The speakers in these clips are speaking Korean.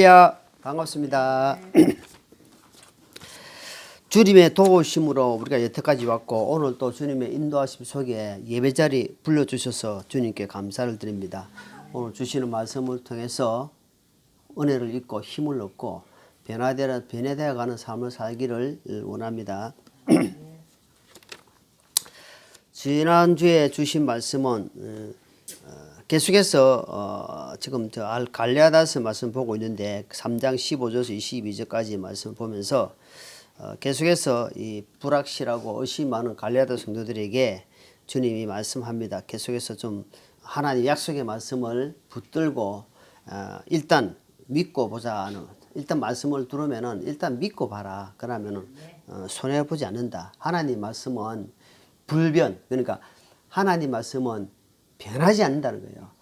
야, 반갑습니다. 주님의 도우심으로 우리가 여태까지 왔고 오늘 또 주님의 인도하심 속에 예배자리 불러주셔서 주님께 감사를 드립니다. 오늘 주시는 말씀을 통해서 은혜를 잊고 힘을 얻고 변화되어가는 삶을 살기를 원합니다. 지난주에 주신 말씀은 계속해서 지금 저 갈라디아서 말씀 보고 있는데 3장 15절에서 22절까지 말씀 보면서 계속해서 이 불확실하고 의심 많은 갈라디아 성도들에게 주님이 말씀합니다. 계속해서 좀 하나님 약속의 말씀을 붙들고 일단 믿고 보자는, 일단 말씀을 들으면은 일단 믿고 봐라. 그러면은 손해 보지 않는다. 하나님 말씀은 불변, 그러니까 하나님 말씀은 변하지 않는다는 거예요.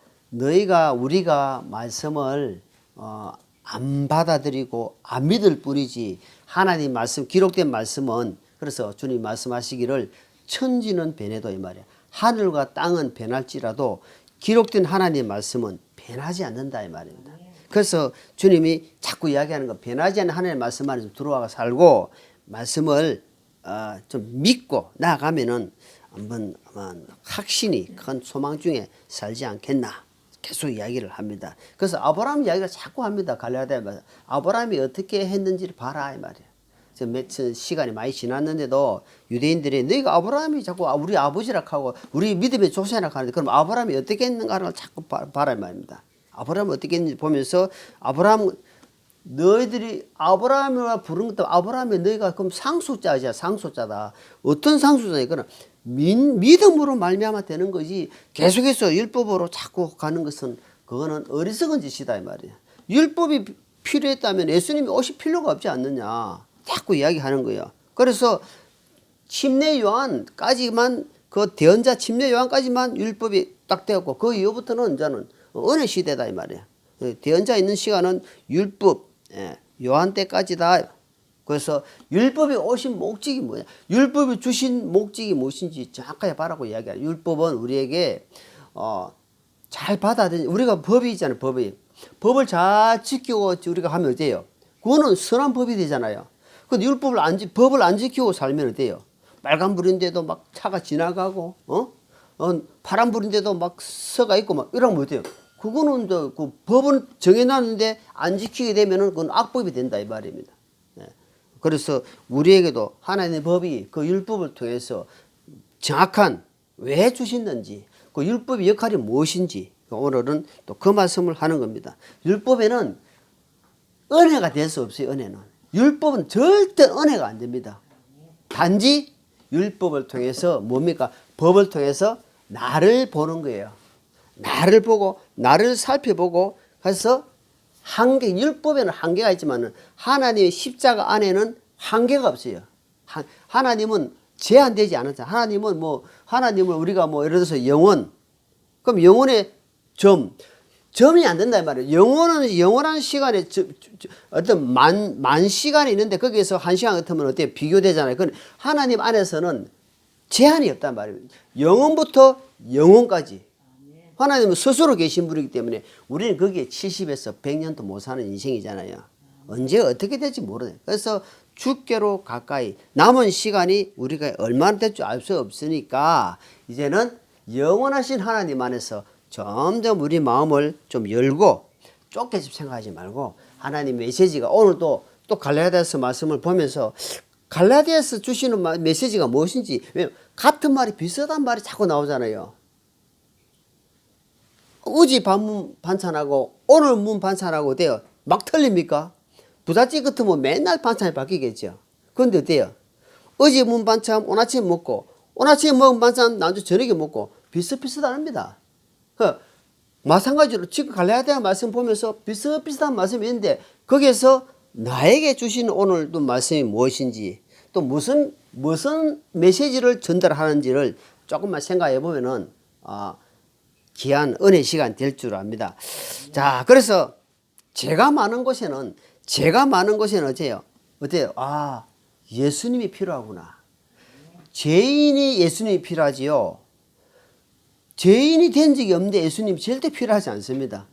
우리가 말씀을 안 받아들이고 안 믿을 뿐이지 하나님 말씀, 기록된 말씀은, 그래서 주님 말씀하시기를 천지는 변해도 이 말이에요. 하늘과 땅은 변할지라도 기록된 하나님 말씀은 변하지 않는다 이 말입니다. 그래서 주님이 자꾸 이야기하는 거, 변하지 않는 하나님의 말씀 안에 좀 들어와 살고 말씀을 좀 믿고 나아가면은 한번 확신이 큰 소망 중에 살지 않겠나 계속 이야기를 합니다. 그래서 아브라함 이야기를 자꾸 합니다. 갈라디아서 아브라함이 어떻게 했는지를 봐라 이 말이에요. 며칠 시간이 많이 지났는데도 유대인들이 너희가 아브라함이 자꾸 우리 아버지라 하고 우리 믿음의 조상이라 하는데 그럼 아브라함이 어떻게 했는가를 자꾸 봐라 이 말입니다. 아브라함이 어떻게 했는지 보면서 너희들이 아브라함을 부른 것도 아브라함이 너희가 그럼 상속자이자 상속자다. 어떤 상속자냐? 그는 믿음으로 말미암아 되는 거지. 계속해서 율법으로 자꾸 가는 것은 그거는 어리석은 짓이다 이 말이야. 율법이 필요했다면 예수님이 오실 필요가 없지 않느냐. 자꾸 이야기하는 거예요. 그래서 침례 요한까지만 그 대언자 침례 요한까지만 율법이 딱 되었고 그 이후부터는 이제는 은혜 시대다 이 말이야. 대언자 있는 시간은 율법 요한 때까지다. 그래서 율법이 오신 목적이 뭐냐? 율법이 주신 목적이 무엇인지 정확하게 바라고 이야기해요. 율법은 우리에게 잘 받아들이, 우리가 법이 있잖아요. 법을 잘 지키고 우리가 하면 어때요? 그거는 선한 법이 되잖아요. 근데 법을 안 지키고 살면 어때요? 빨간불인데도 막 차가 지나가고 파란불인데도 막 서가 있고 막 이러면 어때요? 그거는 그 법은 정해놨는데 안 지키게 되면은 그건 악법이 된다 이 말입니다. 그래서 우리에게도 하나님의 법이 그 율법을 통해서 정확한 왜 주셨는지, 그 율법의 역할이 무엇인지 오늘은 또 그 말씀을 하는 겁니다. 율법에는 은혜가 될 수 없어요. 은혜는. 율법은 절대 은혜가 안 됩니다. 단지 율법을 통해서 뭡니까? 법을 통해서 나를 보는 거예요. 나를 보고 나를 살펴보고 그래서 율법에는 한계가 있지만 하나님의 십자가 안에는 한계가 없어요. 하나님은 제한되지 않았잖아요. 하나님을 우리가 예를 들어서 영원, 그럼 영원의 점이 안 된다 이 말이에요. 영원한 시간에 어떤 만 시간이 있는데 거기에서 한 시간 같으면 어때요? 비교되잖아요. 그건 하나님 안에서는 제한이 없단 말이에요. 영원부터 영원까지. 하나님은 스스로 계신 분이기 때문에 우리는 거기에 70에서 100년도 못 사는 인생이잖아요. 언제 어떻게 될지 모르네. 그래서 죽게로 가까이 남은 시간이 우리가 얼마나 될 줄 알 수 없으니까 이제는 영원하신 하나님 안에서 점점 우리 마음을 좀 열고 좁게 생각하지 말고 하나님 메시지가 오늘도 또 갈라디아서 말씀을 보면서 갈라디아서 주시는 메시지가 무엇인지, 왜냐면 같은 말이 비슷한 말이 자꾸 나오잖아요. 어제 반문 반찬하고 오늘 문 반찬하고 돼요. 막 틀립니까? 부잣집 같으면 맨날 반찬이 바뀌겠죠. 그런데 어때요? 어제 문 반찬 오늘 아침에 먹고 오늘 아침에 먹은 반찬 나중에 저녁에 먹고 비슷비슷합니다. 마찬가지로 지금 갈라디아 말씀 보면서 비슷비슷한 말씀이 있는데 거기에서 나에게 주신 오늘도 말씀이 무엇인지 또 무슨 메시지를 전달하는지를 조금만 생각해 보면은 귀한 은혜 시간 될 줄 압니다. 자, 그래서 제가 많은 곳에는 어때요? 예수님이 필요하구나. 죄인이 예수님이 필요하지요. 죄인이 된 적이 없는데 예수님이 절대 필요하지 않습니다.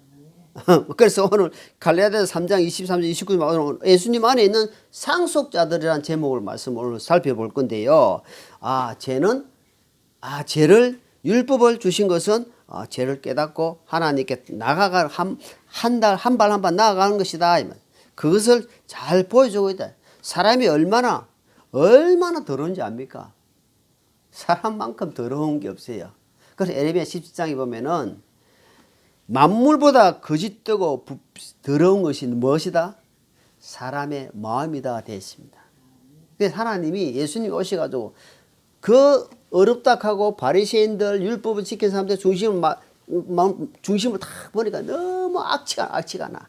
그래서 오늘 갈라디아서 3장 23절 29절 예수님 안에 있는 상속자들이라는 제목을 말씀을 오늘 살펴볼 건데요. 죄를 율법을 주신 것은 죄를 깨닫고 하나님께 나아가 한 발 한 발 나아가는 것이다. 그것을 잘 보여주고 있다. 사람이 얼마나 더러운지 압니까? 사람만큼 더러운 게 없어요. 그래서 에레미야 17장에 보면은 만물보다 거짓되고 더러운 것이 무엇이다? 사람의 마음이다 되어 있습니다. 그래서 하나님이 예수님이 오셔가지고 그 어렵다 하고 바리새인들 율법을 지킨 사람들 중심을 다 보니까 너무 악취가 나.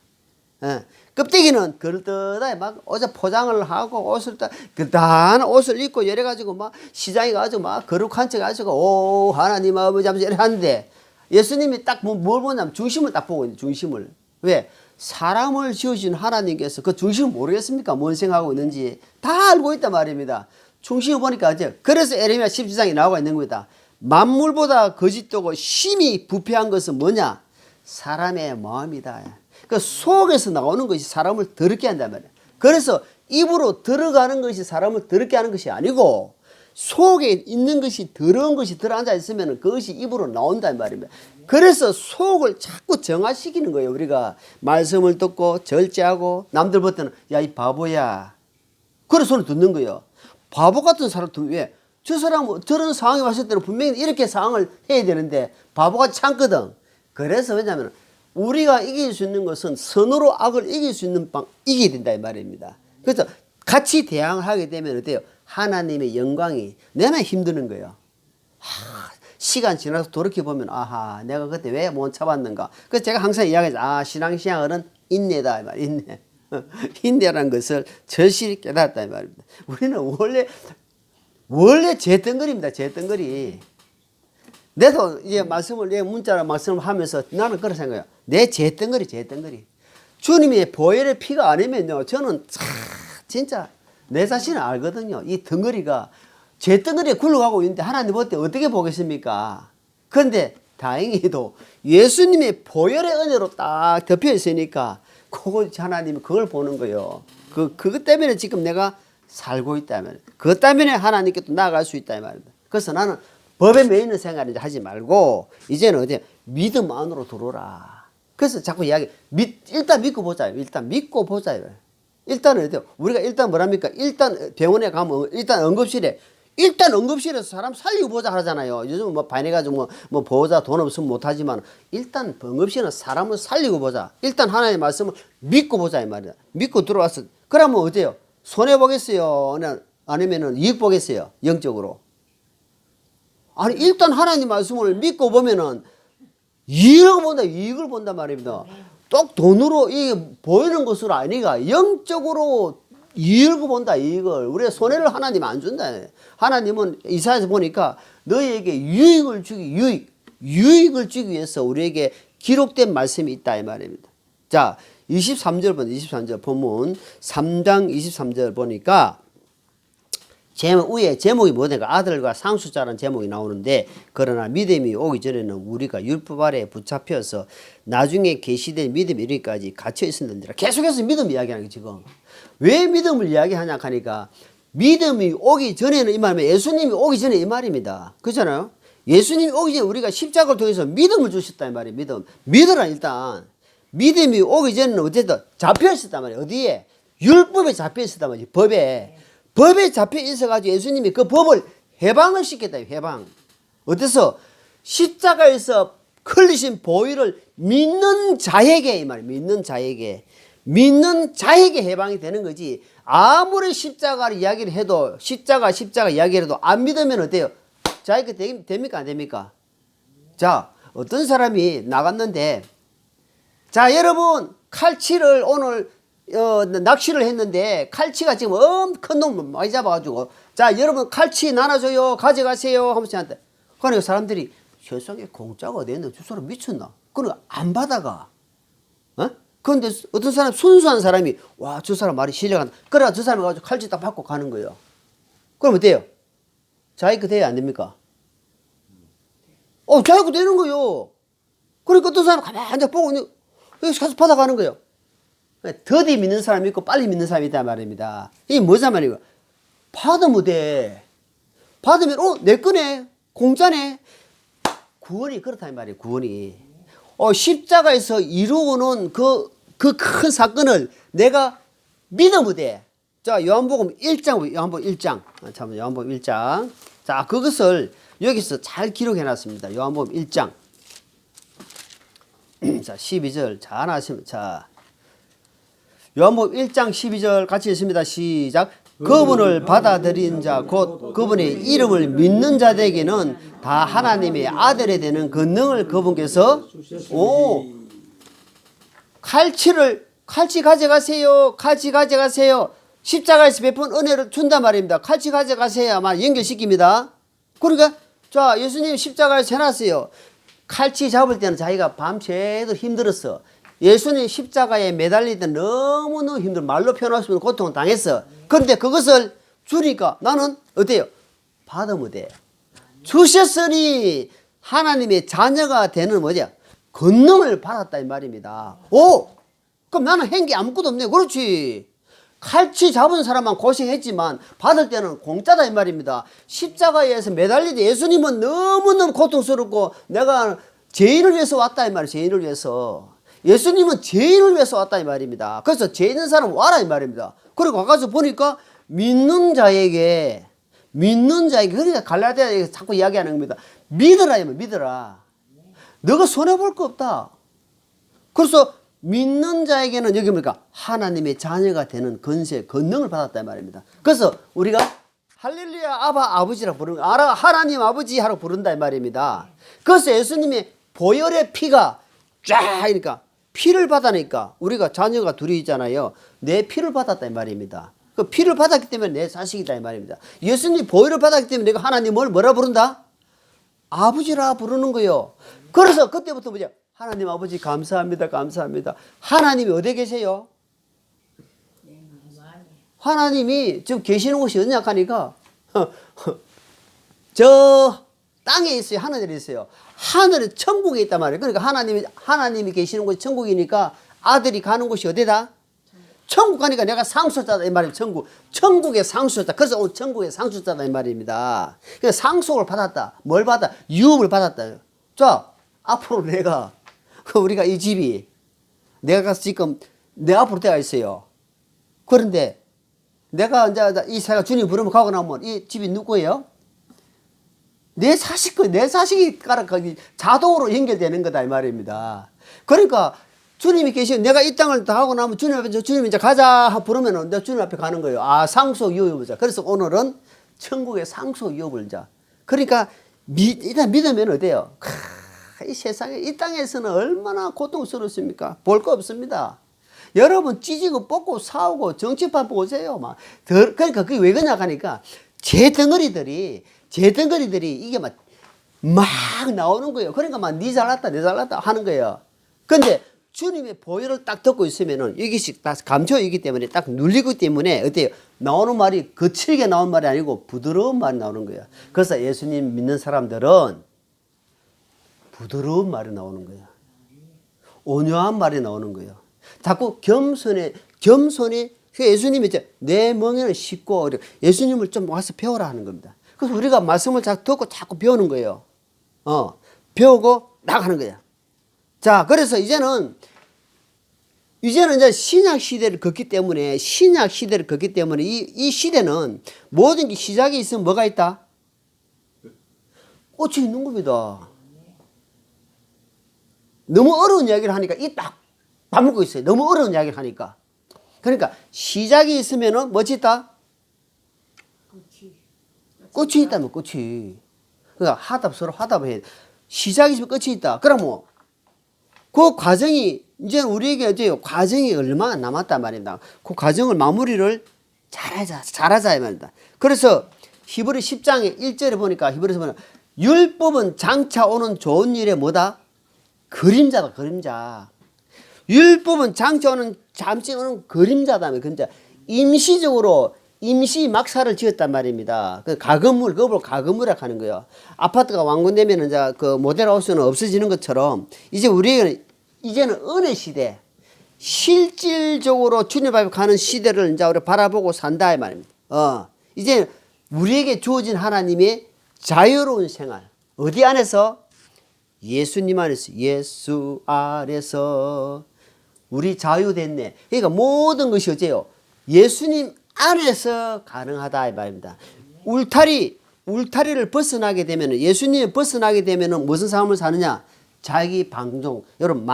예. 껍데기는 그럴듯하게 막 어제 포장을 하고 옷을 그다한 옷을 입고 이래 가지고 막 시장에 가지고 막 거룩한 척 가지고 오 하나님 아버지 하면서 이래 하는데 예수님이 딱 뭘 보냐면 중심을 딱 보고 있는 중심을. 왜? 사람을 지으신 하나님께서 그 중심을 모르겠습니까? 뭔 생각하고 있는지 다 알고 있단 말입니다. 중심을 보니까 이제 그래서 에레미야 17장이 나오고 있는 겁니다. 만물보다 거짓되고 심히 부패한 것은 뭐냐? 사람의 마음이다. 그 속에서 나오는 것이 사람을 더럽게 한단 말이야. 그래서 입으로 들어가는 것이 사람을 더럽게 하는 것이 아니고 속에 있는 것이 더러운 것이 들어앉아 있으면 그것이 입으로 나온단 말입니다. 그래서 속을 자꾸 정화시키는 거예요. 우리가 말씀을 듣고 절제하고 남들 볼 때는 야 이 바보야. 그런 소리 듣는 거예요. 바보 같은 사람 왜? 저 사람은 저런 상황이 왔을 때는 분명히 이렇게 상황을 해야 되는데 바보같이 참거든. 그래서 왜냐하면 우리가 이길 수 있는 것은 선으로 악을 이길 수 있는 이겨야 된다 이 말입니다. 그래서 같이 대항하게 되면 어때요? 하나님의 영광이 내나 힘드는 거예요. 시간 지나서 돌이켜보면 아하 내가 그때 왜 못 참았는가. 그래서 제가 항상 이야기하죠. 신앙생활은 인내다 이 말. 인내. 인내라는 것을 절실히 깨달았다 이 말입니다. 우리는 원래 재덩거리입니다. 재덩거리. 내도 이제 문자로 말씀을 하면서 나는 그런 생각이에요. 내 재덩거리. 주님의 보혈의 피가 아니면요. 저는 진짜 내 자신을 알거든요. 이 덩거리가 재덩거리에 굴러가고 있는데 하나님 볼 때 어떻게 보겠습니까? 그런데 다행히도 예수님의 보혈의 은혜로 딱 덮여 있으니까 하나님이 그걸 보는 거예요. 그것 때문에 지금 내가 살고 있다면 그것 때문에 하나님께 또 나아갈 수 있다 이 말입니다. 그래서 나는 법에 매이는 생활을 하지 말고 이제는 믿음 안으로 들어오라. 그래서 자꾸 일단 믿고 보자요. 일단은 우리가 일단 뭐랍니까? 일단 병원에 가면 일단 응급실에서 사람 살리고 보자 하잖아요. 요즘 뭐 반해가지고 뭐 보호자 돈 없으면 못하지만 일단 응급실은 사람을 살리고 보자. 일단 하나님의 말씀을 믿고 보자 이 말이다. 믿고 들어왔어. 그러면 어때요? 손해 보겠어요? 아니면은 이익 보겠어요? 영적으로? 아니 일단 하나님 말씀을 믿고 보면은 이익을 본단 말입니다. 또 돈으로 이게 보이는 것으로 아니가 영적으로 이익을 본다. 이익을 우리가 손해를 하나님 안 준다. 하나님은 이사야서 보니까 너희에게 유익을 주기 위해서 우리에게 기록된 말씀이 있다 이 말입니다. 자 23절 본문 3장 23절 보니까 위에 제목이 뭐냐니까 아들과 상속자라는 제목이 나오는데 그러나 믿음이 오기 전에는 우리가 율법 아래에 붙잡혀서 나중에 계시된 믿음이 이르기까지 갇혀 있었느니라. 계속해서 믿음 이야기하는 게 지금. 왜 믿음을 이야기하냐 하니까 믿음이 오기 전에는 이 말이면 예수님이 오기 전에 이 말입니다. 그렇잖아요. 예수님이 오기 전에 우리가 십자가를 통해서 믿음을 주셨다 이 말이에요. 믿으라 일단. 믿음이 오기 전에는 어쨌든 잡혀 있었단 말이에요. 어디에? 율법에 잡혀 있었단 말이에요. 법에 잡혀 있어가지고 예수님이 그 법을 해방을 시켰다. 해방. 어때서? 십자가에서 흘리신 보혈을 믿는 자에게 이 말이에요. 믿는 자에게 해방이 되는 거지. 아무리 십자가를 이야기를 해도 십자가 이야기를 해도 안 믿으면 어때요? 자 이거 됩니까 안 됩니까? 자 어떤 사람이 나갔는데 자 여러분 칼치를 오늘 낚시를 했는데 칼치가 지금 큰 놈 많이 잡아가지고 자 여러분 칼치 나눠줘요 가져가세요 하면서 한테 그러니까 사람들이 세상에 공짜가 어디 있나 저 사람 미쳤나 그러니까 안 받아가 그런데 어떤 사람 순수한 사람이 와 저 사람 말이 신뢰간다 그래 저 사람이 가지고 칼치 딱 받고 가는 거예요. 그럼 어때요? 자이크 돼야 안 됩니까? 자이크 되는 거요. 그러니까 어떤 사람 가만히 앉아 보고 있는 여기서 가서 받아가는 거예요. 더디 믿는 사람이 있고 빨리 믿는 사람이 있단 말입니다. 이게 뭐냐 말이에요. 받으면 돼. 받으면 내 거네. 공짜네. 구원이 그렇단 말이에요. 구원이. 십자가에서 이루어놓은 그 큰 사건을 내가 믿으면 돼. 자, 요한복음 1장, 요한복음 1장. 잠깐만, 요한복음 1장. 자, 그것을 여기서 잘 기록해 놨습니다. 요한복음 1장. 자, 12절. 잘 아시면, 자. 요한복음 1장 12절 같이 읽습니다. 시작. 그분을 받아들인 자, 곧 그분의 이름을 믿는 자들에게는 다 하나님의 아들이 되는 권능을 그분께서, 칼치 가져가세요. 칼치 가져가세요. 십자가에서 베푼 은혜를 준단 말입니다. 칼치 가져가세요만 연결시킵니다. 그러니까, 자, 예수님 십자가에서 해놨어요. 칼치 잡을 때는 자기가 밤새도록 힘들었어. 예수님 십자가에 매달릴 때 너무너무 힘들어. 말로 표현할 수 없는 고통을 당했어. 그런데 그것을 주니까 나는 어때요? 받으면 돼. 주셨으니 하나님의 자녀가 되는 뭐냐? 권능을 받았다 이 말입니다. 그럼 나는 한 게 아무것도 없네. 그렇지. 칼치 잡은 사람만 고생했지만 받을 때는 공짜다 이 말입니다. 십자가에서 매달릴 때 예수님은 너무너무 고통스럽고 내가 죄인을 위해서 왔다 이 말이에요. 죄인을 위해서. 예수님은 죄인을 위해서 왔다 이 말입니다. 그래서 죄 있는 사람 와라 이 말입니다. 그리고 가서 보니까 믿는 자에게 그러니까 갈라디아에 자꾸 이야기하는 겁니다. 믿어라 이 말, 믿어라. 너가 손해볼 거 없다. 그래서 믿는 자에게는 여기 뭡니까? 하나님의 자녀가 되는 권세, 권능을 받았다 이 말입니다. 그래서 우리가 할렐루야 아바 아버지라고 부르는 거야. 하나님 아버지 하라고 부른다 이 말입니다. 그래서 예수님의 보혈의 피가 쫙 이니까 피를 받아니까 우리가 자녀가 둘이 있잖아요. 내 피를 받았다 이 말입니다. 그 피를 받았기 때문에 내 자식이다 이 말입니다. 예수님 보혈을 받았기 때문에 내가 하나님을 뭐라 부른다? 아버지라 부르는 거예요. 그래서 그때부터 뭐죠? 하나님 아버지 감사합니다. 감사합니다. 하나님이 어디 계세요? 하나님이 지금 계시는 곳이 어디냐 하니까 저 땅에 있어요. 하늘에 있어요. 하늘에 천국에 있단 말이에요. 그러니까 하나님이 계시는 곳이 천국이니까 아들이 가는 곳이 어디다? 천국 가니까 내가 상속자다 이 말이에요. 천국의 상속자. 그래서 오늘 천국의 상속자다 이 말입니다. 그래서 상속을 받았다. 뭘 받아? 유업을 받았다. 자, 앞으로 우리가 이 집이 내가 가서 지금 내 앞으로 되어 있어요. 그런데 내가 이제 이 새가 주님 부르면 가고 나면 이 집이 누구예요? 내 자식이 자동으로 연결되는 거다 이 말입니다. 그러니까 주님이 계시면 내가 이 땅을 다 하고 나면 주님 이제 가자 부르면은 내가 주님 앞에 가는 거예요. 상속 유업을. 그래서 오늘은 천국의 상속 유업을 자. 그러니까 일단 믿으면 어때요? 이 세상에 이 땅에서는 얼마나 고통스럽습니까? 볼 거 없습니다. 여러분 찢고 뽑고 싸우고 정치판 보세요. 그러니까 그게 왜 그러냐 하니까 제 덩어리들이 이게 막 나오는 거예요. 그러니까 니 잘났다 내 잘났다 하는 거예요. 근데 주님의 보혈을 딱 듣고 있으면은 이것이 다 감춰이기 때문에 딱 눌리기 때문에 어때요? 나오는 말이 거칠게 나오는 말이 아니고 부드러운 말이 나오는 거예요. 그래서 예수님 믿는 사람들은 부드러운 말이 나오는 거예요. 온유한 말이 나오는 거예요. 자꾸 겸손히 예수님이 이제 내 멍에는 쉽고 예수님을 좀 와서 배워라 하는 겁니다. 그래서 우리가 말씀을 자꾸 듣고 자꾸 배우는 거예요. 배우고 나가는 거야. 자, 그래서 이제는 이제 신약 시대를 걷기 때문에 이 시대는 모든 게 시작이 있으면 뭐가 있다? 꽃이 있는 겁니다. 너무 어려운 이야기를 하니까 딱 다물고 있어요. 너무 어려운 이야기를 하니까. 그러니까 시작이 있으면은 뭐지 있다? 끝이 있다면 끝이. 그러니까 서로 하답을 해. 시작이 있으면 끝이 있다. 그러면 그 과정이 이제 우리에게 이제 과정이 얼마 안 남았단 말입니다. 그 과정을 마무리를 잘하자 이 말입니다. 그래서 히브리 10장의 1절에 보니까 히브리서 보면 율법은 장차 오는 좋은 일의 뭐다? 그림자다, 그림자. 율법은 장차 오는 잠시 오는 그림자다. 그림자. 임시적으로 임시 막사를 지었단 말입니다. 그 가건물, 그걸 가건물이라고 하는 거예요. 아파트가 완공되면 이제 그 모델하우스는 없어지는 것처럼 이제 우리에게는 이제는 은혜 시대, 실질적으로 주님 앞에 가는 시대를 이제 우리 바라보고 산다 이 말입니다. 이제 우리에게 주어진 하나님의 자유로운 생활, 어디 안에서? 예수님 안에서, 예수 안에서 우리 자유됐네. 그러니까 모든 것이 어째요? 예수님 안에서 가능하다 이 말입니다. 울타리를 벗어나게 되면, 예수님을 벗어나게 되면 무슨 삶을 사느냐? 자기 방종. 여러분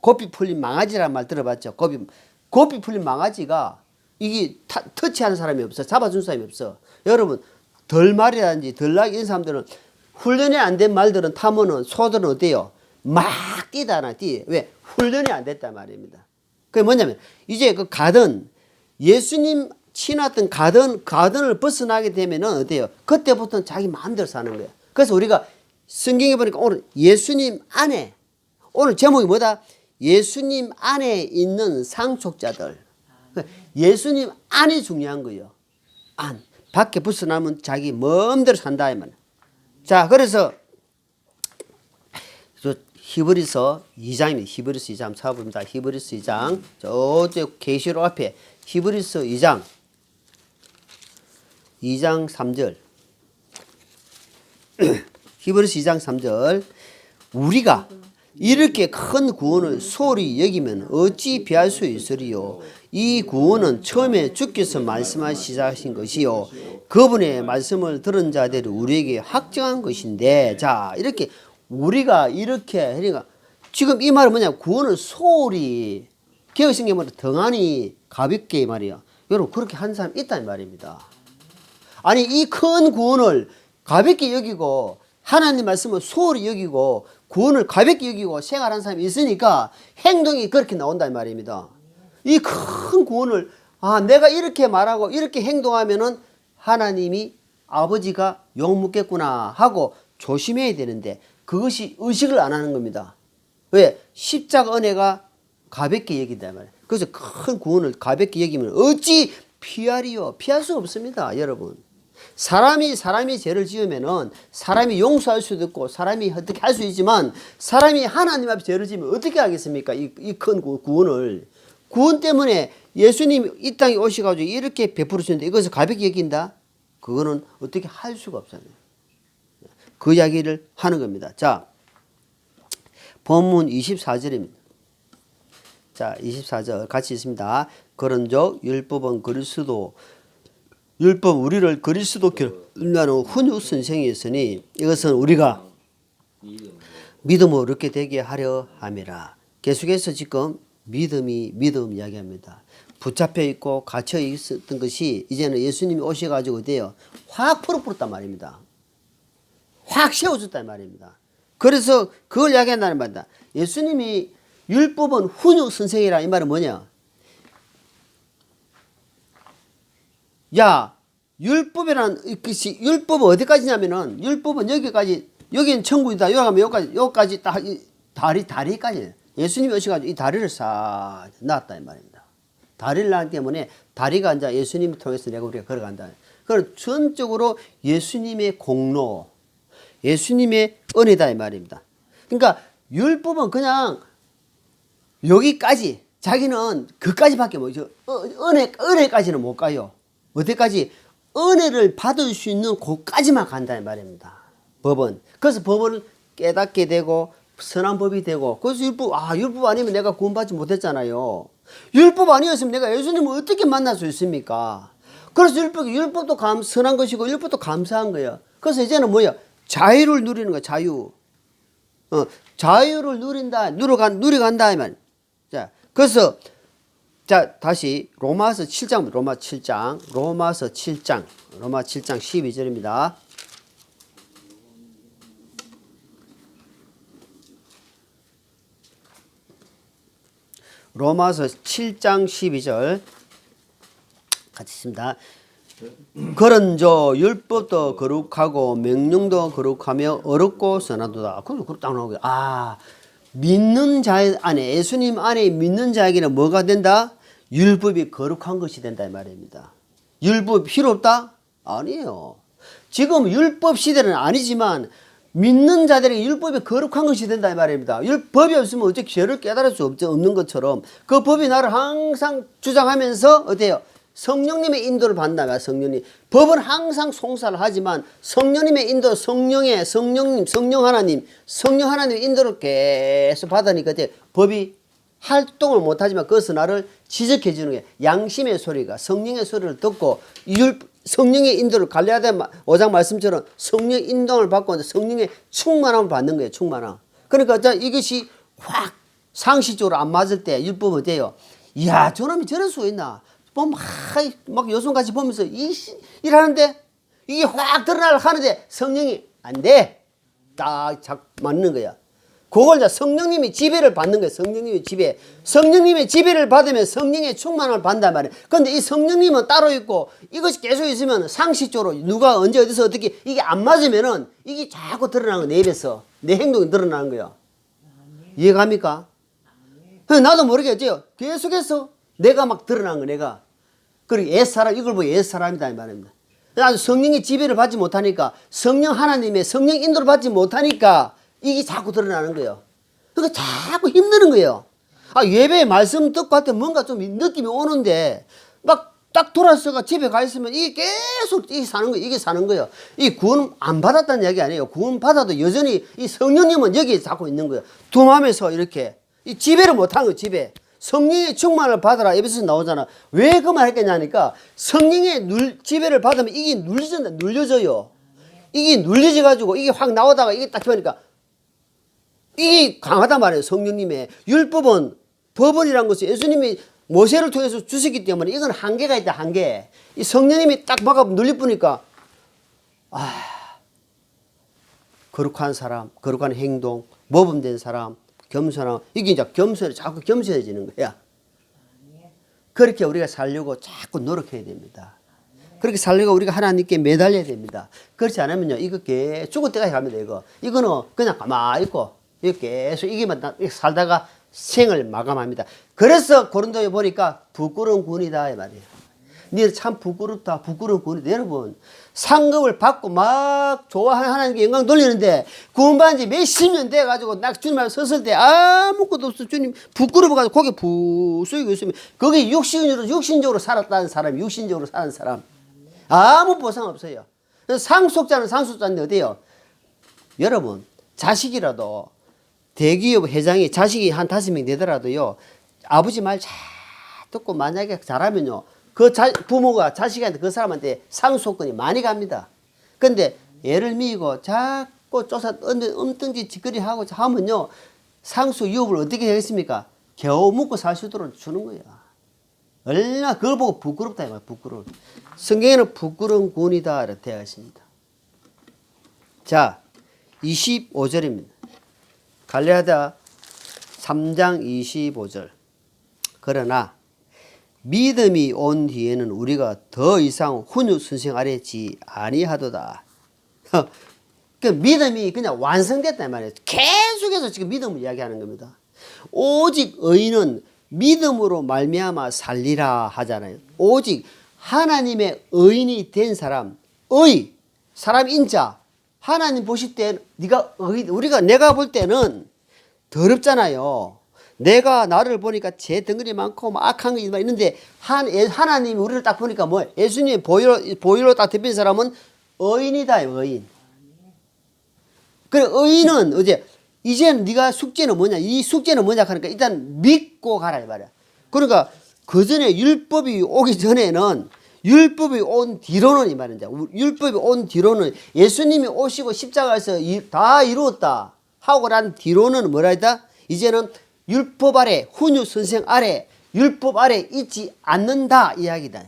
고삐 풀린 망아지라는 말 들어봤죠? 고삐 풀린 망아지가 이게 터치하는 사람이 없어. 잡아준 사람이 없어. 여러분 덜말이라든지 덜나기 이런 사람들은 훈련이 안 된 말들은 타면은 소들은 어때요? 막 뛰다나 뛰. 왜? 훈련이 안 됐단 말입니다. 그게 뭐냐면 이제 그 가든 예수님 치놨던 가든을 벗어나게 되면은 어때요? 그때부터는 자기 마음대로 사는 거예요. 그래서 우리가 성경에 보니까 오늘 예수님 안에, 오늘 제목이 뭐다? 예수님 안에 있는 상속자들. 예수님 안이 중요한 거예요. 안. 밖에 벗어나면 자기 마음대로 산다 이 말이에요. 자, 그래서 히브리서 2장입니다. 히브리서 2장 한번 찾아봅니다. 히브리서 2장 저쪽 계시록 앞에 히브리서 2장 3절 히브리서 2장 3절 우리가 이렇게 큰 구원을 소홀히 여기면 어찌 비할 수 있으리요. 이 구원은 처음에 주께서 말씀하시자신 것이요 그분의 말씀을 들은 자들이 우리에게 확정한 것인데, 자 이렇게 우리가 이렇게, 그러니까 지금 이 말은 뭐냐? 구원을 소홀히, 개혁성경은 등한히 가볍게 말이야. 여러분 그렇게 한 사람이 있다는 말입니다. 아니 이 큰 구원을 가볍게 여기고 하나님 말씀을 소홀히 여기고 구원을 가볍게 여기고 생활하는 사람이 있으니까 행동이 그렇게 나온다는 말입니다. 이 큰 구원을 내가 이렇게 말하고 이렇게 행동하면은 하나님이 아버지가 욕먹겠구나 하고 조심해야 되는데 그것이 의식을 안 하는 겁니다. 왜? 십자가 은혜가 가볍게 여긴단 말이에요. 그래서 큰 구원을 가볍게 여기면 어찌 피하리요? 피할 수 없습니다, 여러분. 사람이 죄를 지으면은 사람이 용서할 수도 있고 사람이 어떻게 할 수 있지만 사람이 하나님 앞에 죄를 지으면 어떻게 하겠습니까? 이 큰 구원을. 구원 때문에 예수님이 이 땅에 오셔가지고 이렇게 베풀으셨는데 이것을 가볍게 여긴다? 그거는 어떻게 할 수가 없잖아요. 그 이야기를 하는 겁니다. 자, 본문 24절입니다. 자, 24절 같이 있습니다. 그런즉 율법은 그리스도, 율법 우리를 그리스도께 인도하는 훈육 선생이었으니 이것은 우리가 믿음으로 얻게 되게 하려 함이라. 계속해서 지금 믿음 이야기합니다. 붙잡혀 있고 갇혀 있었던 것이 이제는 예수님이 오셔가지고 어때요? 확 풀어버렸단 말입니다. 확 세워줬단 말입니다. 그래서 그걸 이야기한다는 말이다. 예수님이 율법은 훈육 선생이라 이 말은 뭐냐? 야, 율법이란 것이, 율법은 어디까지냐면은, 율법은 여기까지, 여기는 천국이다. 여기 가면 여기까지 딱, 다리까지. 예수님이 오셔가지고 이 다리를 싹 놨다, 이 말입니다. 다리를 놨기 때문에 다리가 이제 예수님을 통해서 내가 우리가 걸어간다. 그럼 전적으로 예수님의 공로, 예수님의 은혜다, 이 말입니다. 그러니까 율법은 그냥 여기까지, 자기는 그까지밖에 못, 은혜까지는 못 가요. 어디까지? 은혜를 받을 수 있는 곳까지만 간다는 말입니다. 법은. 그래서 법을 깨닫게 되고 선한 법이 되고, 그래서 율법 아니면 내가 구원받지 못했잖아요. 율법 아니었으면 내가 예수님을 어떻게 만날 수 있습니까? 그래서 율법도 선한 것이고 율법도 감사한 거예요. 그래서 이제는 뭐야? 자유를 누리는 거야. 자유를 누려간다 이 말. 자, 그래서 자, 다시 로마서 7장, 로마 7장 12절입니다. 로마서 7장 12절 같이 있습니다. 그런저 율법도 거룩하고 명령도 거룩하며 어렵고 선하도다. 그럼 그렇게 딱 나오게. 믿는 자 안에, 예수님 안에 믿는 자에게는 뭐가 된다? 율법이 거룩한 것이 된다 이 말입니다. 율법 필요 없다? 아니에요. 지금 율법 시대는 아니지만 믿는 자들에게 율법이 거룩한 것이 된다 이 말입니다. 법이 없으면 어째 죄를 깨달을 수 없는 것처럼 그 법이 나를 항상 주장하면서 어때요? 성령님의 인도를 받는다. 성령님. 법은 항상 송사를 하지만 성령님의 인도, 성령님, 성령 하나님 인도를 계속 받으니까 법이 활동을 못하지만 그것은 나를 지적해 주는 게 양심의 소리가 성령의 소리를 듣고 성령의 인도를 갈라디아 5장 말씀처럼 성령의 인도를 받고 성령의 충만함을 받는 거예요. 충만함. 그러니까 이것이 확 상식적으로 안 맞을 때 율법은 돼요. 이야 저놈이 저럴 수 있나. 막 요즘같이 보면서 일하는데 이게 확 드러나려 하는데 성령이 안 돼. 딱 맞는 거야. 그걸 자 성령님이 지배를 받는 거예요. 성령님의 지배. 성령님의 지배를 받으면 성령의 충만함을 받는단 말이에요. 그런데 이 성령님은 따로 있고 이것이 계속 있으면 상식적으로 누가 언제 어디서 어떻게 이게 안 맞으면은 이게 자꾸 드러나는 거야. 내 입에서. 내 행동이 드러나는 거야. 이해갑니까? 나도 모르겠죠. 계속해서 내가 막 드러나는 거 내가. 그리고 옛사람 이걸 보고 옛사람이다 이 말입니다. 아주 성령의 지배를 받지 못하니까 성령 하나님의 성령 인도를 받지 못하니까 이게 자꾸 드러나는 거예요. 그러니까 자꾸 힘드는 거예요. 예배에 말씀 듣고 할 때 뭔가 좀 느낌이 오는데 막 딱 돌아서가 집에 가 있으면 이게 계속 이게 사는 거예요. 이게 사는 거예요. 이 구원 안 받았다는 얘기 아니에요. 구원 받아도 여전히 이 성령님은 여기에 자꾸 있는 거예요. 두 마음에서 이렇게 이 지배를 못하는 거예요. 지배. 성령의 충만을 받으라 에베소서 나오잖아. 왜 그 말 했겠냐니까 성령의 지배를 받으면 이게 눌려져요. 이게 눌려져 가지고 이게 확 나오다가 이게 딱 보니까 이게 강하단 말이에요. 성령님의 율법은 법원이란 것이 예수님이 모세를 통해서 주셨기 때문에 이건 한계가 있다. 한계. 이 성령님이 딱 막아 눌릴 뿐이니까 거룩한 사람, 거룩한 행동, 모범된 사람, 겸손함. 이게 이제 자꾸 겸손해지는 거야. 그렇게 우리가 살려고 자꾸 노력해야 됩니다. 그렇게 살려고 우리가 하나님께 매달려야 됩니다. 그렇지 않으면요, 이거 계속 죽을 때까지 갑니다. 이거는 그냥 가만히 있고, 이거 계속 이게만 살다가 생을 마감합니다. 그래서 고린도에 보니까 부끄러운 군이다 이 말이에요. 니들 참 부끄럽다, 부끄러운 군이다. 여러분 상급을 받고 막 좋아하는 하나님께 영광 돌리는데 구원받은 지 몇십 년 돼가지고 나 주님 앞에 섰을 때 아무것도 없어. 주님 부끄러워가지고 고개 부수이고 있으면 그게 육신적으로 살았다는 사람, 육신적으로 사는 사람 아무 보상 없어요. 상속자는 상속자인데 어때요? 여러분 자식이라도 대기업 회장이 자식이 한 5명 되더라도요 아버지 말 잘 듣고 만약에 잘하면요 그 부모가 자식한테 그 사람한테 상속권이 많이 갑니다. 근데 애를 미이고 자꾸 엉뚱지 짓거리 하고 하면요 상속 유업을 어떻게 하겠습니까? 겨우 먹고 살 수 있도록 주는 거야. 얼마나 그걸 보고 부끄럽다 이거야. 부끄러워. 성경에는 부끄러운 군이다 이렇게 되어 있습니다. 자 25절입니다. 갈라디아 3장 25절. 그러나 믿음이 온 뒤에는 우리가 더 이상 훈육 선생 아래 지 아니하도다. 그 믿음이 그냥 완성됐단 말이에요. 계속해서 지금 믿음을 이야기하는 겁니다. 오직 의인은 믿음으로 말미암아 살리라 하잖아요. 오직 하나님의 의인이 된 사람, 사람 인자. 하나님 보실 때 내가 볼 때는 더럽잖아요. 내가 나를 보니까 제 덩어리 많고 악한 거 있는데 하나님이 우리를 딱 보니까 뭐 예수님의 보혈로 딱 대표된 사람은 의인이다. 의인. 그래 의인은 이제는 네가 숙제는 뭐냐? 이 숙제는 뭐냐 하니까 일단 믿고 가라 이 말이야. 그러니까 그 전에 율법이 오기 전에는 율법이 온 뒤로는 이 말이야. 율법이 온 뒤로는 예수님이 오시고 십자가에서 다 이루었다 하고 난 뒤로는 뭐라 했다? 이제는 율법 아래 훈육 선생 아래 율법 아래 있지 않는다 이야기다.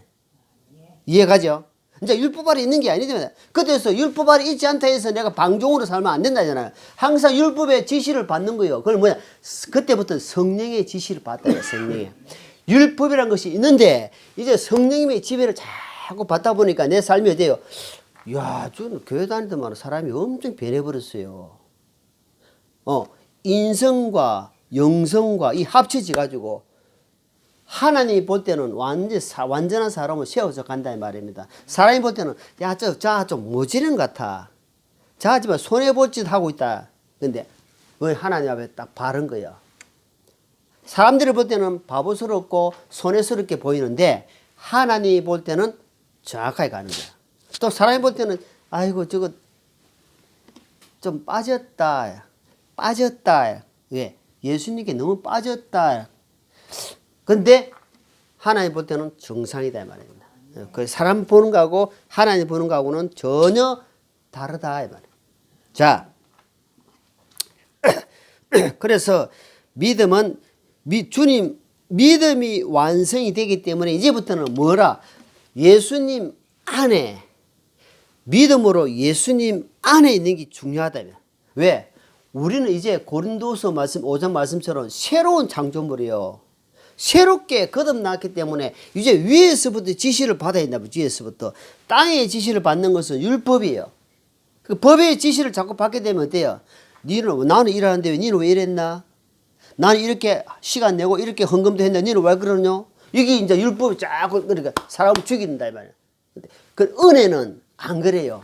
이해가죠? 이제 율법 아래 있는 게 아니잖아요. 그때서 율법 아래 있지 않다 해서 내가 방종으로 살면 안 된다잖아요. 항상 율법의 지시를 받는 거예요. 그걸 뭐냐? 그때부터 성령의 지시를 받아요. 성령의. 율법이라는 것이 있는데 이제 성령님의 지배를 자꾸 받다 보니까 내 삶이 어때요? 이야, 저는 교회 다니던 사람이 엄청 변해버렸어요. 인성과 영성과 이 합쳐져 가지고 하나님이 볼 때는 완전한 사람을 세워서 간다는 말입니다. 사람이 볼 때는 야, 좀 모지는 것 같아. 자지만 손해볼 짓 하고 있다. 근데 왜 하나님 앞에 딱 바른 거예요. 사람들이 볼 때는 바보스럽고 손해스럽게 보이는데 하나님이 볼 때는 정확하게 가는 거야. 또 사람이 볼 때는 아이고 저거 좀 빠졌다. 왜? 예수님께 너무 빠졌다. 근데 하나님 볼 때는 정상이다 이 말입니다. 그 사람 보는 거하고 하나님 보는 거하고는 전혀 다르다 이 말이에요. 자, 그래서 믿음은 주님 믿음이 완성이 되기 때문에 이제부터는 뭐라? 예수님 안에 믿음으로 예수님 안에 있는 게 중요하다. 왜? 우리는 이제 고린도서 말씀 5장 말씀처럼 새로운 창조물이에요. 새롭게 거듭났기 때문에 이제 위에서부터 지시를 받아야 된다. 위에서부터. 땅의 지시를 받는 것은 율법이에요. 그 법의 지시를 자꾸 받게 되면 어때요? 나는 일하는데 니는 왜 이랬나? 나는 이렇게 시간 내고 이렇게 헌금도 했는데 니는 왜 그러냐? 이게 이제 율법이 자꾸 그러니까 사람을 죽인다 이 말이야. 그 은혜는 안 그래요.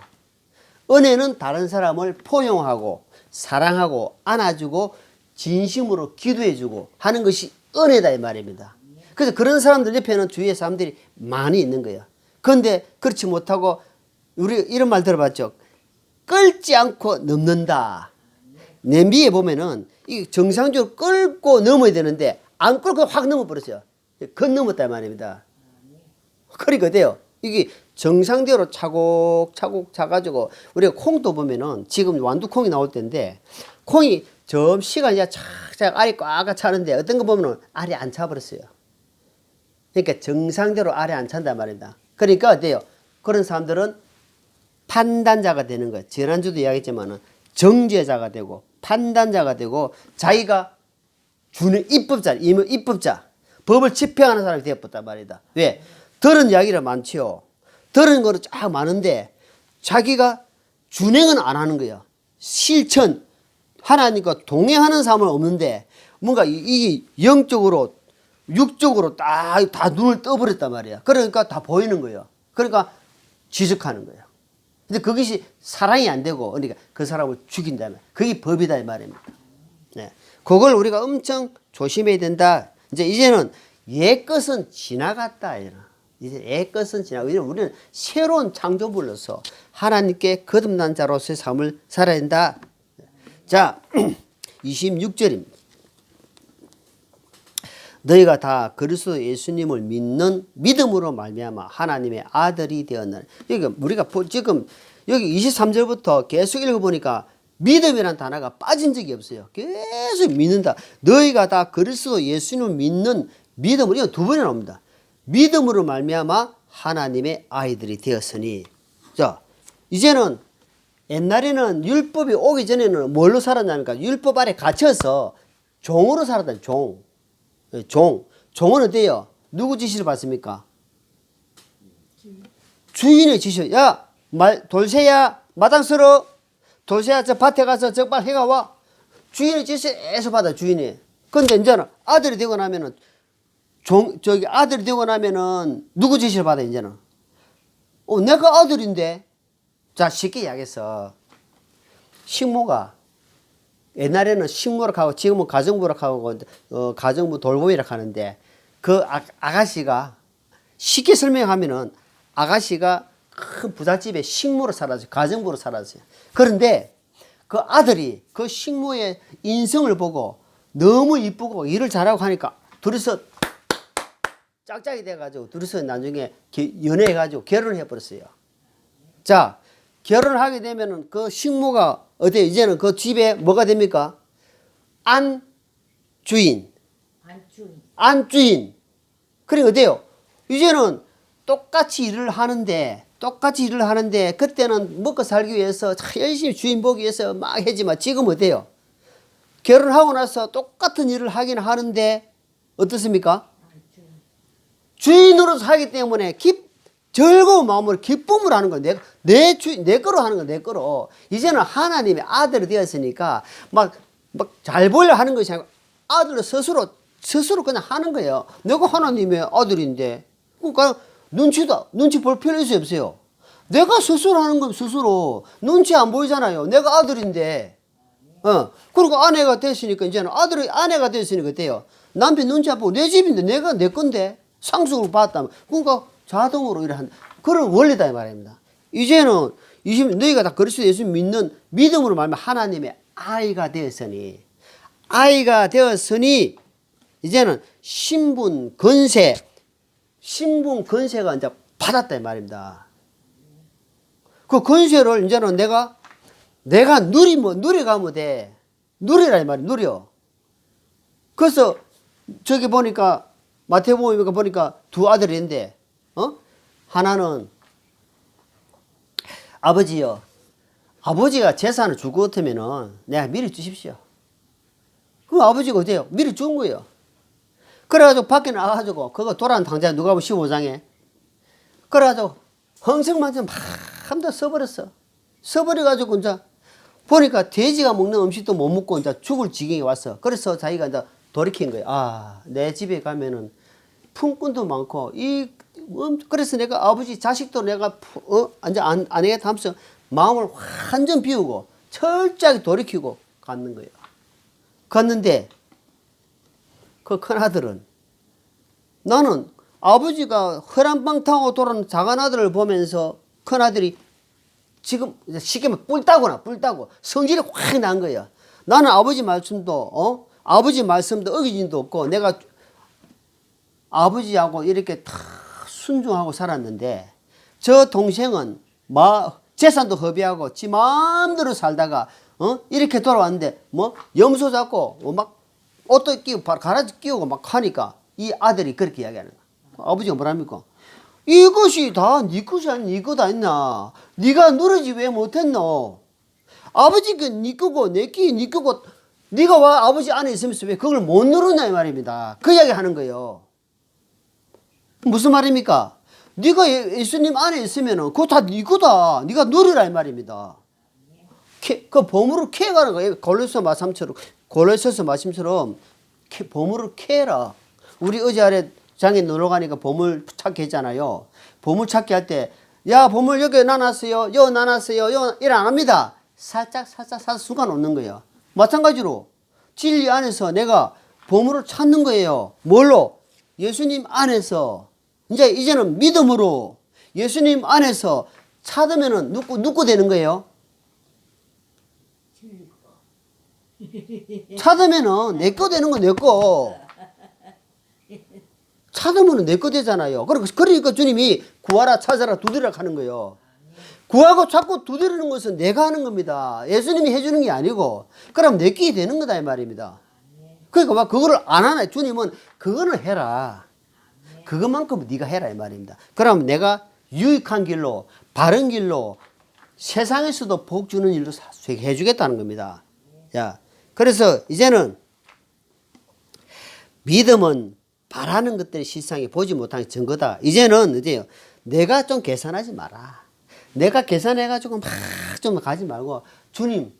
은혜는 다른 사람을 포용하고 사랑하고 안아주고 진심으로 기도해주고 하는 것이 은혜다 이 말입니다. 그래서 그런 사람들 옆에는 주위에 사람들이 많이 있는 거예요. 그런데 그렇지 못하고 우리 이런 말 들어봤죠. 끌지 않고 넘는다. 냄비에 보면은 이 정상적으로 끌고 넘어야 되는데 안 끌고 확 넘어버렸어요. 건넘었다 이 말입니다. 그러니까 어때요? 이게 정상대로 차곡차곡 차가지고 우리가 콩도 보면은 지금 완두콩이 나올 때인데 콩이 점 시간이 착착 알이 꽉 차는데 어떤 거 보면은 알이 안 차버렸어요. 그러니까 정상대로 알이 안 찬단 말입니다. 그러니까 어때요? 그런 사람들은 판단자가 되는 거예요. 지난주도 이야기했지만은 정죄자가 되고 판단자가 되고 자기가 주는 입법자, 법을 집행하는 사람이 되었단 말이다. 왜? 들은 이야기가 많지요. 들은 거는 쫙 많은데 자기가 준행은 안 하는 거예요. 실천, 하나님과 동행하는 삶은 없는데 뭔가 이게 영적으로 육적으로 다 눈을 떠버렸단 말이야. 그러니까 다 보이는 거예요. 그러니까 지적하는 거예요. 근데 그것이 사랑이 안 되고 그러니까 그 사람을 죽인다면 그게 법이다 이 말입니다. 네. 그걸 우리가 엄청 조심해야 된다. 이제는 옛 것은 지나갔다. 이제 옛 것은 지나고 우리는 새로운 창조물로서 하나님께 거듭난 자로서의 삶을 살아야 된다. 자, 26절입니다. 너희가 다 그리스도 예수님을 믿는 믿음으로 말미암아 하나님의 아들이 되었느니. 여기 우리가 지금 여기 23절부터 계속 읽어보니까 믿음이라는 단어가 빠진 적이 없어요. 계속 믿는다. 너희가 다 그리스도 예수님을 믿는 믿음을 이거 두 번이나 나옵니다. 믿음으로 말미암아 하나님의 아이들이 되었으니. 자, 이제는 옛날에는 율법이 오기 전에는 뭘로 살았냐니까 율법 아래 갇혀서 종으로 살았다. 종은 어때요? 누구 지시를 받습니까? 주인의 지시. 야, 돌쇠야, 마당 쓸어. 돌쇠야, 저 밭에 가서 적발 해가 와. 주인의 지시에서 받아, 주인이. 근데 이제는 아들이 되고 나면은, 아들이 되고 나면은, 누구 지시를 받아, 이제는? 내가 아들인데? 자, 쉽게 이야기해서, 식모가, 옛날에는 식모라 하고 지금은 가정부라 하고 가정부 돌봄이라 하는데 그 아가씨가 쉽게 설명하면은 아가씨가 큰 부잣집에 식모로 살았어요. 가정부로 살았어요. 그런데 그 아들이 그 식모의 인성을 보고 너무 이쁘고 일을 잘하고 하니까 둘이서 짝짝이 돼가지고 둘이서 나중에 연애해가지고 결혼을 해버렸어요. 자, 결혼을 하게 되면은 그 식모가 어때요? 이제는 그 집에 뭐가 됩니까? 안주인. 그래, 어때요? 이제는 똑같이 일을 하는데 그때는 먹고 살기 위해서 열심히 주인 보기 위해서 막 했지만 지금 어때요? 결혼하고 나서 똑같은 일을 하긴 하는데 어떻습니까? 주인으로서 하기 때문에 즐거운 마음으로 기쁨을 하는 거예요. 내 거로 하는 거예요. 내 거로. 이제는 하나님의 아들이 되었으니까 막 잘 보이려 하는 것이 아니고 아들로 스스로 그냥 하는 거예요. 내가 하나님의 아들인데. 그러니까 눈치 볼 필요 없어요. 내가 스스로 하는 건 스스로 눈치 안 보이잖아요. 내가 아들인데. 그리고 아내가 됐으니까 이제는 아내가 됐으니까 어때요? 남편 눈치 안 보고 내 집인데 내가 내 건데 상속을 받았다면 그러니까 자동으로 이래 한 그런 원리다 이 말입니다. 이제는 너희가 다 그리스도 예수 믿는 믿음으로 말하면 하나님의 아이가 되었으니 이제는 신분 건세가 이제 받았다 이 말입니다. 그 건세를 이제는 내가 누리가면 돼. 누리라 이 말이야. 누려. 그래서 저기 보니까 마태복음 보니까 두 아들이 있는데 하나는 아버지요. 아버지가 재산을 줄 것 같으면은 내가 미리 주십시오. 그럼 아버지가 어때요? 미리 준 거예요. 그래가지고 밖에 나가가지고 그거 도란 당자 누가 보면 15장에 그래가지고 흥청망청 막 한다 써버렸어. 써버려가지고 이제 보니까 돼지가 먹는 음식도 못 먹고 이제 죽을 지경에 왔어. 그래서 자기가 이제 돌이킨 거예요. 아, 내 집에 가면은 품꾼도 많고 그래서 내가 아버지 자식도 내가 이제 안 해야겠다 하면서 마음을 완전 비우고 철저하게 돌이키고 갔는 거예요. 갔는데 그 큰아들은 나는 아버지가 혈안방 타고 돌아오는 작은 아들을 보면서 큰아들이 지금 쉽게 말하면 뿔따고 성질이 확 난 거예요. 나는 아버지 말씀도 어기진 도 없고 내가 아버지하고 이렇게 다 순종하고 살았는데 저 동생은 재산도 허비하고 지 마음대로 살다가 이렇게 돌아왔는데 염소 잡고 막 옷도 끼고 가라지 끼우고 막 하니까 이 아들이 그렇게 이야기하는 거야. 아버지가 뭐랍니까? 이것이 다 네 것이 아닌 네 것 아니냐. 네가 누르지 왜 못했노? 아버지가 네 거고 내끼 네 거고 네가 와 아버지 안에 있으면서 왜 그걸 못 누르냐 이 말입니다. 그 이야기 하는 거예요. 무슨 말입니까? 네가 예수님 안에 있으면은 그거 다 네 거다. 네가 누리라 이 말입니다. 그 보물을 캐가는 거예요. 골로새서 말씀처럼 보물을 캐라. 우리 어제 아래 장에 놀러 가니까 보물 찾기 했잖아요. 보물 찾기 할 때 야 보물 여기 나눴어요. 여 나눴어요. 일 안 합니다. 살짝 순간 놓는 거예요. 마찬가지로 진리 안에서 내가 보물을 찾는 거예요. 뭘로? 예수님 안에서 이제는 믿음으로 예수님 안에서 찾으면은 누구 되는 거예요? 찾으면은 내 거 되는 거 내 거. 찾으면은 내 거 되잖아요. 그러니까 주님이 구하라 찾아라 두드리라 하는 거예요. 구하고 찾고 두드리는 것은 내가 하는 겁니다. 예수님이 해주는 게 아니고 그럼 내 끼 되는 거다 이 말입니다. 그러니까 막 그거를 안 하나 주님은 그거는 해라. 그것만큼 네가 해라 이 말입니다. 그럼 내가 유익한 길로 바른 길로 세상에서도 복 주는 일도 해주겠다는 겁니다. 자, 그래서 이제는 믿음은 바라는 것들이 실상이 보지 못하는 증거다. 이제는 어때요? 내가 좀 계산하지 마라. 내가 계산해가지고 막 좀 가지 말고 주님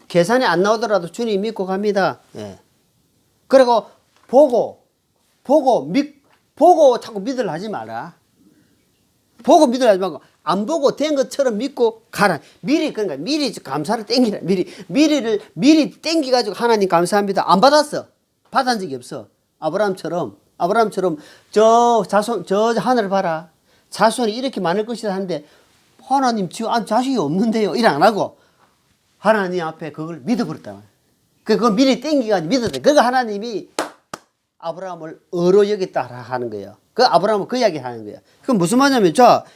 계산이 안 나오더라도 주님 믿고 갑니다. 예. 그리고 보고 자꾸 믿으려 하지 마라. 보고 믿으려 하지 말고 안 보고 된 것처럼 믿고 가라. 미리 감사를 땡기라. 미리 땡기가지고 하나님 감사합니다. 안 받았어. 받은 적이 없어. 아브라함처럼 저 하늘 봐라. 자손이 이렇게 많을 것이다 하는데 하나님 지금 자식이 없는데요. 이래 안 하고 하나님 앞에 그걸 믿어버렸다. 그걸 미리 땡기가지고 믿었다. 그거 하나님이 아브라함을 어로 여겼다 하는 거예요. 그 아브라함은 그 이야기 하는 거예요. 그건 무슨 말이냐면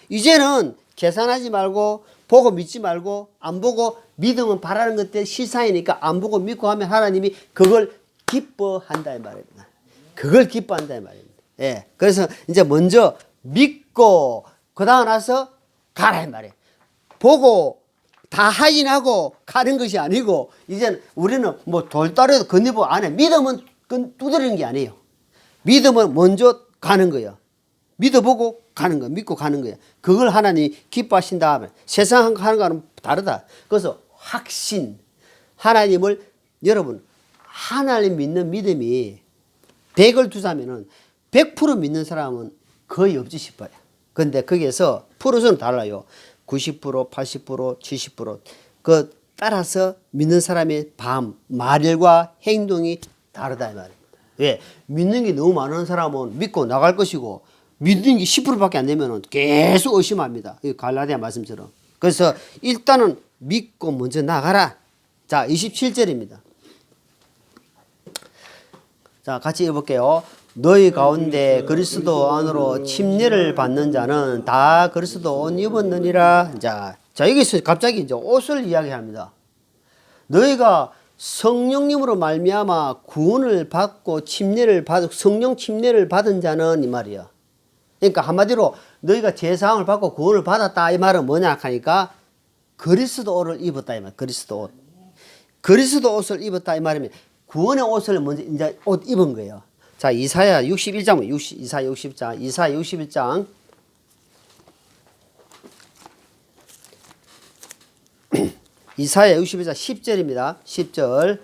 이제는 계산하지 말고 보고 믿지 말고 안 보고 믿으면 바라는 것들 실상이니까 안 보고 믿고 하면 하나님이 그걸 기뻐한다 이 말입니다. 그걸 기뻐한다 이 말입니다. 예. 그래서 이제 먼저 믿고 그다음 나서 가라 이 말이에요. 보고 다 확인하고 가는 것이 아니고 이제는 우리는 뭐 돌다리도 건너보고 안 해. 믿음은 두드리는 게 아니에요. 믿음은 먼저 가는 거예요. 믿어보고 가는 거예요. 믿고 가는 거예요. 그걸 하나님이 기뻐하신다 하면 세상 하는 거는 다르다. 그래서 확신 하나님을 여러분 하나님 믿는 믿음이 100을 두자면은 100% 믿는 사람은 거의 없지 싶어요. 근데 거기에서 프로는 달라요. 90%, 80%, 70%그 따라서 믿는 사람의 말과 행동이 다르다 이 말입니다. 왜? 믿는 게 너무 많은 사람은 믿고 나갈 것이고 믿는 게 10%밖에 안 되면 계속 의심합니다. 이 갈라디아 말씀처럼. 그래서 일단은 믿고 먼저 나가라. 자, 27절입니다. 자, 같이 읽어볼게요. 너희 가운데 그리스도 안으로 침례를 받는 자는 다 그리스도 옷 입었느니라. 자, 여기서 갑자기 이제 옷을 이야기합니다. 너희가 성령님으로 말미암아 구원을 받고 성령 침례를 받은 자는 이 말이야. 그러니까 한마디로 너희가 제사함을 받고 구원을 받았다 이 말은 뭐냐 하니까 그리스도 옷을 입었다 이 말. 그리스도 옷. 그리스도 옷을 입었다 이 말이면 구원의 옷을 먼저 이제 옷 입은 거예요. 자, 이사야 61장, 이사야 61장. 이사야 61장 10절입니다. 10절.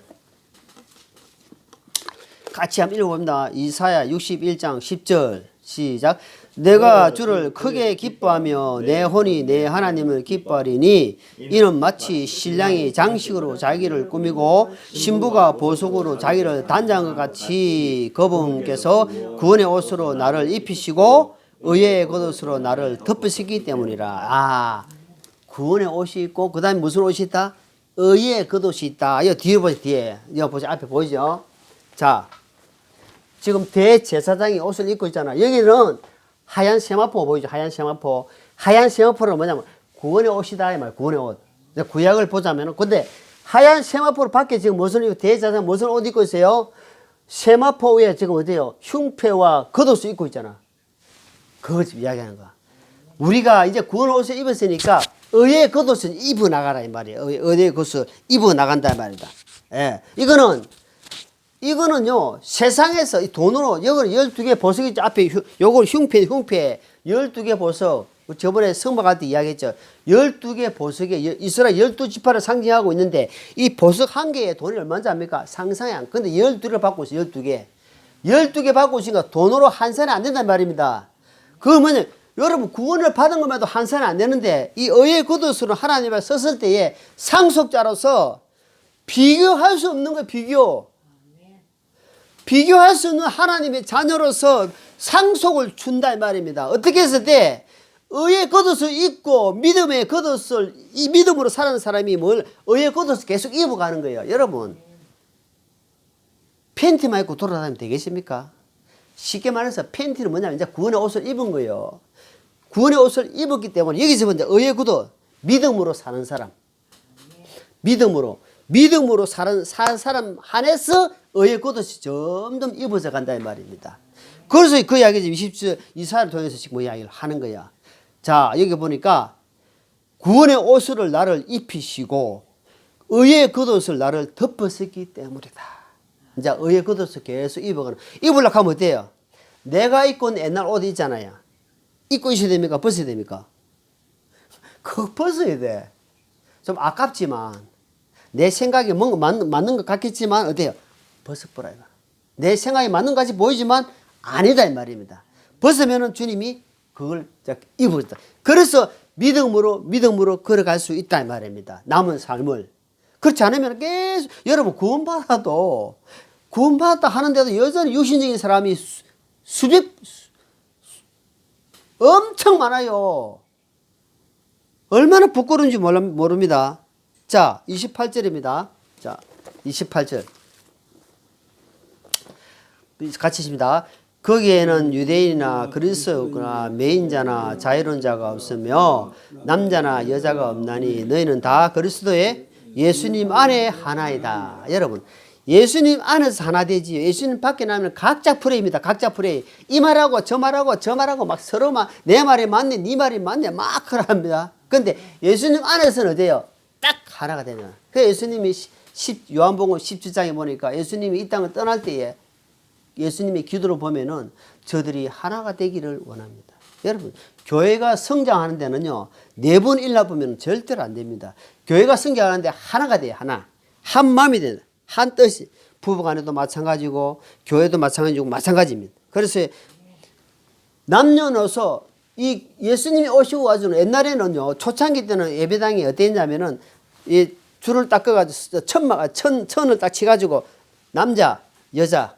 같이 한번 읽어봅니다. 이사야 61장 10절. 시작. 내가 주를 크게 기뻐하며 내 혼이 내 하나님을 기뻐하리니 이는 마치 신랑이 장식으로 자기를 꾸미고 신부가 보석으로 자기를 단장한 것 같이 그분께서 구원의 옷으로 나를 입히시고 의의 겉옷으로 나를 덮으시기 때문이라. 구원의 옷이 있고 그 다음에 무슨 옷이 있다? 의의 겉옷이 있다. 이거 뒤에 보세요. 뒤에. 이거 보세요. 앞에 보이죠? 자, 지금 대제사장이 옷을 입고 있잖아. 여기는 하얀 세마포 보이죠? 하얀 세마포. 하얀 세마포는 뭐냐면 구원의 옷이다. 이 말. 구원의 옷. 구약을 보자면은. 근데 하얀 세마포를 밖에 지금 무슨 입고 대제사장 무슨 옷 입고 있어요? 세마포 위에 지금 어디요? 흉패와 겉옷을 입고 있잖아. 그걸 지금 이야기하는 거야. 우리가 이제 구원의 옷을 입었으니까 의의 겉옷을 입어 나가라 이 말이에요. 의의 겉옷을 입어 나간다 이 말이다. 예. 이거는요, 세상에서 이 돈으로, 여기는 12개 보석이 있죠. 앞에, 요걸 흉패, 12개 보석. 저번에 성막할 때 이야기했죠. 12개 보석에 이스라엘 12지파를 상징하고 있는데, 이 보석 한 개에 돈이 얼마인지 압니까? 상상이 안. 근데 12개를 받고 있어요, 12개. 12개 받고 있으니까 돈으로 환산이 안 된단 말입니다. 그거 뭐냐, 여러분, 구원을 받은 것만도 환산이 안 되는데, 이 의의 겉옷으로 하나님 앞에 섰을 때에 상속자로서 비교할 수 없는 거예요, 비교할 수 없는 하나님의 자녀로서 상속을 준다 이 말입니다. 어떻게 했을 때 의의 겉옷을 입고 믿음의 겉옷을 이 믿음으로 사는 사람이 뭘 의의 겉옷을 계속 입어가는 거예요. 여러분 팬티만 입고 돌아다니면 되겠습니까? 쉽게 말해서 팬티는 뭐냐면 이제 구원의 옷을 입은 거예요. 구원의 옷을 입었기 때문에 여기서 먼저 의의 겉옷 믿음으로 사는 사람 믿음으로 사는 사람 안에서 의의 겉옷이 점점 입어져 간다 이 말입니다. 그래서 그 이야기지 20절 이사야를 통해서 지금 이야기를 하는 거야. 자, 여기 보니까 구원의 옷을 나를 입히시고 의의 겉옷을 나를 덮으셨기 때문이다. 이제 의의 겉옷을 계속 입어가는. 입으려고 하면 어때요? 내가 입고 있는 옛날 옷 있잖아요. 입고 있어야 됩니까? 벗어야 됩니까? 그거 벗어야 돼. 좀 아깝지만 내 생각에 뭔가 맞는 것 같겠지만 어때요? 벗어버려. 내 생각이 맞는 것 같이 보이지만 아니다 이 말입니다. 벗으면은 주님이 그걸 입어줬다. 그래서 믿음으로 걸어갈 수 있다 이 말입니다. 남은 삶을. 그렇지 않으면 계속 여러분 구원받았다 하는데도 여전히 육신적인 사람이 엄청 많아요. 얼마나 부끄러운지 모릅니다. 자, 28절입니다. 자, 28절. 같이 있습니다. 거기에는 유대인이나 그리스도나 매인자나 자유로운 자가 없으며 남자나 여자가 없나니 너희는 다 그리스도의 예수님 안에 하나이다. 여러분, 예수님 안에서 하나 되지요. 예수님 밖에 나면 각자 프레임입니다. 각자 프레임. 이 말하고 저 말하고 막 서로 막 내 말이 맞네, 네 말이 맞네, 막 그럽니다. 근데 예수님 안에서는 어때요? 딱 하나가 되는. 그 예수님이 요한복음 17장에 보니까 예수님이 이 땅을 떠날 때에 예수님의 기도를 보면은 저들이 하나가 되기를 원합니다. 여러분, 교회가 성장하는 데는요, 네 번 일러 보면 절대로 안 됩니다. 교회가 성장하는데 하나가 돼요, 하나. 한 마음이 돼요. 한 뜻이. 부부간에도 마찬가지고, 교회도 마찬가지입니다. 그래서 남녀노소 이 예수님이 오시고 가지고 옛날에는요, 초창기 때는 예배당이 어땠냐면은 이 줄을 딱 꺼가지고 천을 딱 치가지고 남자, 여자.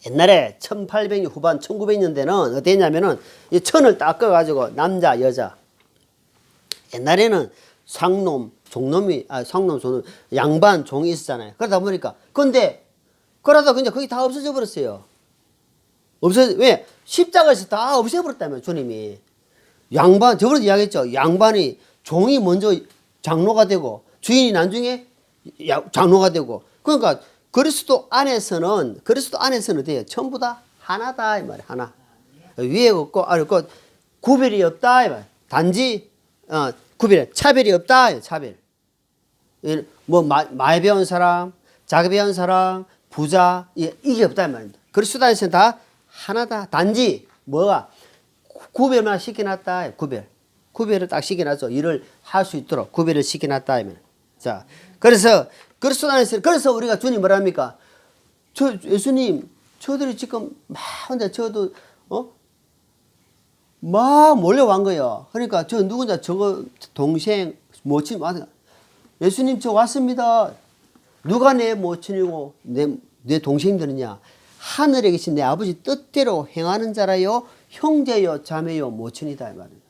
옛날에 1800년 후반 1900년대는 어땠냐면은 이 천을 딱 꺼가지고 남자, 여자. 옛날에는 상놈, 종놈, 양반, 종이 있었잖아요. 그러다 보니까. 근데, 그러다 그냥 거기 다 없어져 버렸어요. 왜? 십자가에서 다 없애버렸다며, 주님이. 양반, 저번에 이야기했죠. 양반이, 종이 먼저 장로가 되고, 주인이 나중에 장로가 되고. 그러니까, 그리스도 안에서는 돼요. 전부 다 하나다, 이 말이야, 하나. 위에 없고, 아래 없고, 구별이 없다, 이 말이야. 단지, 차별이 없다, 차별. 뭐, 많이 배운 사람, 작게 배운 사람, 부자, 이게 없다, 이 말입니다. 그리스도 안에서는 다 하나다. 단지, 뭐가, 구별만 시켜놨다, 구별을 딱 시켜놨죠. 일을 할 수 있도록 구별을 시켜놨다, 이 말이야. 자, 그래서, 그리스도 안에서, 그래서 우리가 주님 뭐라 합니까? 예수님, 저들이 지금 막 혼자 막 몰려간 거예요. 그러니까 저 누구냐, 저거 동생, 모친, 예수님 저 왔습니다. 누가 내 모친이고 내 동생들이냐? 하늘에 계신 내 아버지 뜻대로 행하는 자라요, 형제요, 자매요, 모친이다, 이 말입니다.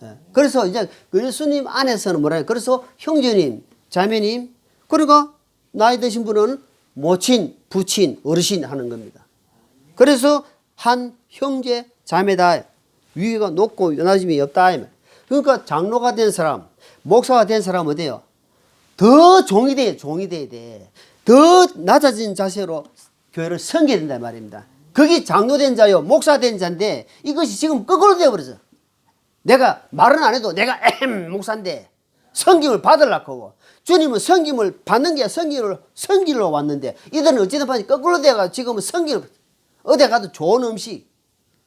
예. 그래서 이제 예수님 안에서는 뭐라 해요? 그래서 형제님, 자매님, 그러니까 나이 드신 분은 모친, 부친, 어르신 하는 겁니다. 그래서 한 형제, 자매다. 위가 높고 낮음이 없다. 그러니까 장로가 된 사람, 목사가 된 사람은 어때요? 더 종이 돼야 돼. 더 낮아진 자세로 교회를 섬겨야 된다 말입니다. 그게 장로된 자요, 목사된 자인데 이것이 지금 거꾸로 되어버렸어. 내가 말은 안 해도 내가 목사인데 섬김을 받으려고 하고, 주님은 섬김을 받는 게 섬기러 왔는데 이들은 어찌든 반이 거꾸로 돼가 지금은 섬김을, 어디 가도 좋은 음식,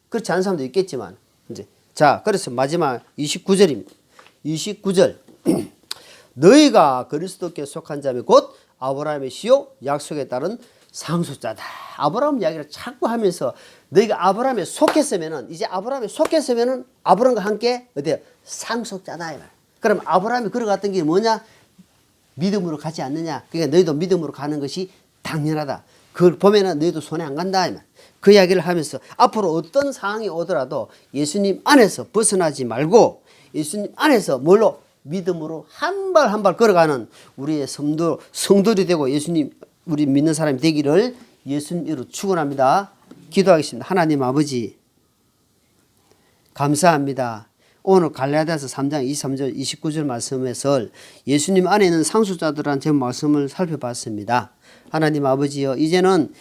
그렇지 않은 사람도 있겠지만, 이제 자, 그래서 마지막 29절입니다. 29절. 너희가 그리스도께 속한 자매 곧 아브라함의 씨요 약속에 따른 상속자다. 아브라함 이야기를 자꾸 하면서 너희가 아브라함에 속했으면은, 이제 아브라함에 속했으면은 아브라함과 함께 어때요? 상속자다, 이 말. 그럼 아브라함이 걸어갔던 길이 뭐냐? 믿음으로 가지 않느냐? 그러니까 너희도 믿음으로 가는 것이 당연하다. 그걸 보면은 너희도 손에 안 간다, 이 말. 그 이야기를 하면서 앞으로 어떤 상황이 오더라도 예수님 안에서 벗어나지 말고 예수님 안에서 뭘로? 믿음으로 한 발 한 발 걸어가는 우리의 성도들이 되고 예수님, 우리 믿는 사람이 되기를 예수님으로 축원합니다. 기도하겠습니다. 하나님 아버지, 감사합니다. 오늘 갈라디아서 3장 23절 29절 말씀에서 예수님 안에 있는 상속자들한 제 말씀을 살펴봤습니다. 하나님 아버지여, 이제는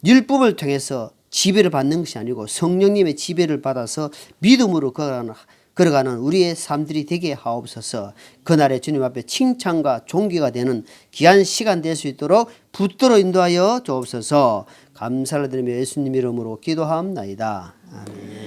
율법을 통해서 지배를 받는 것이 아니고 성령님의 지배를 받아서 믿음으로 걸어가는 우리의 삶들이 되게 하옵소서. 그날에 주님 앞에 칭찬과 존귀가 되는 귀한 시간 될 수 있도록 붙들어 인도하여 주옵소서. 감사를 드리며 예수님 이름으로 기도하옵나이다. 아멘.